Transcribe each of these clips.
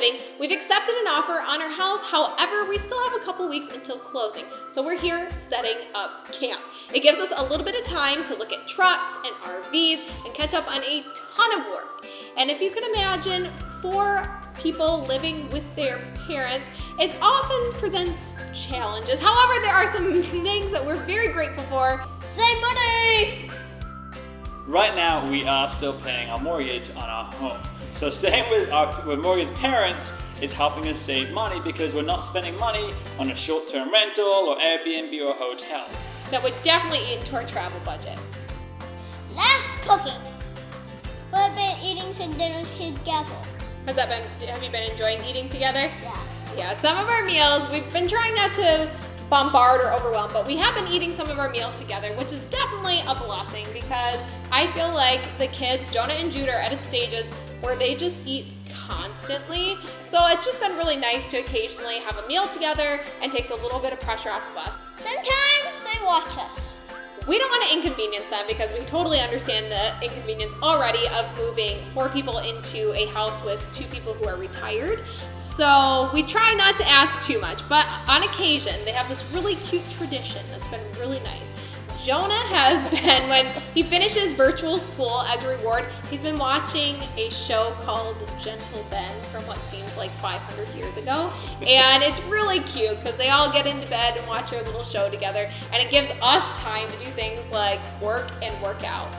Thanksgiving, we've accepted an offer on our house. However, we still have a couple weeks until closing. So we're here setting up camp. It gives us a little bit of time to look at trucks and RVs and catch up on a ton of work. And if you can imagine, 4 people living with their parents, it often presents challenges. However, there are some things that we're very grateful for. Save money! Right now, we are still paying our mortgage on our home. So staying with Morgan's parents is helping us save money because we're not spending money on a short-term rental or Airbnb or hotel. That would definitely eat into our travel budget. Last cooking. We've been eating some dinners together. Have you been enjoying eating together? Yeah. Yeah, some of our meals, we've been trying not to bombard or overwhelm, but we have been eating some of our meals together, which is definitely a blessing because I feel like the kids, Jonah and Jude, are at a stages where they just eat constantly. So it's just been really nice to occasionally have a meal together and takes a little bit of pressure off of us. Sometimes they watch us. We don't want to inconvenience them because we totally understand the inconvenience already of moving 4 people into a house with 2 people who are retired. So we try not to ask too much, but on occasion, they have this really cute tradition that's been really nice. Jonah has been, when he finishes virtual school as a reward, he's been watching a show called Gentle Ben from what seems like 500 years ago. And it's really cute because they all get into bed and watch their little show together. And it gives us time to do things like work and work out.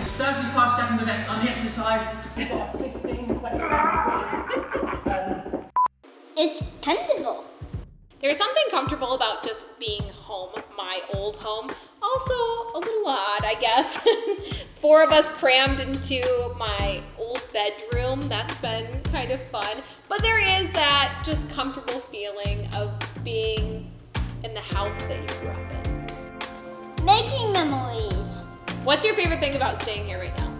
35 seconds on the exercise. It's comfortable. There's something comfortable about just being home, my old home. Also a little odd, I guess. 4 of us crammed into my old bedroom. That's been kind of fun. But there is that just comfortable feeling of being in the house that you grew up in. Making memories. What's your favorite thing about staying here right now?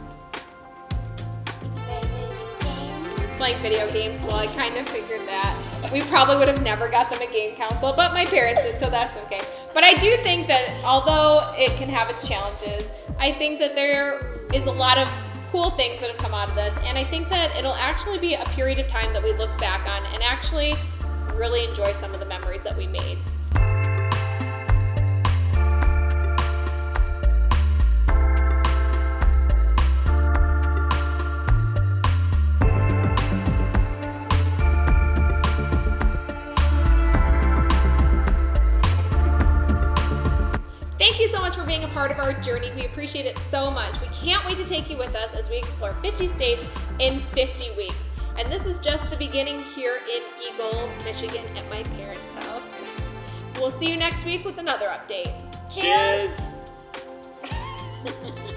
Playing video games. Well, I kind of figured that. We probably would have never got them a game console, but my parents did, so that's okay. But I do think that although it can have its challenges, I think that there is a lot of cool things that have come out of this, and I think that it'll actually be a period of time that we look back on and actually really enjoy some of the memories that we made. Thank you so much for being a part of our journey. We appreciate it so much. We can't wait to take you with us as we explore 50 states in 50 weeks. And this is just the beginning here in Eagle, Michigan at my parents' house. We'll see you next week with another update. Cheers. Cheers.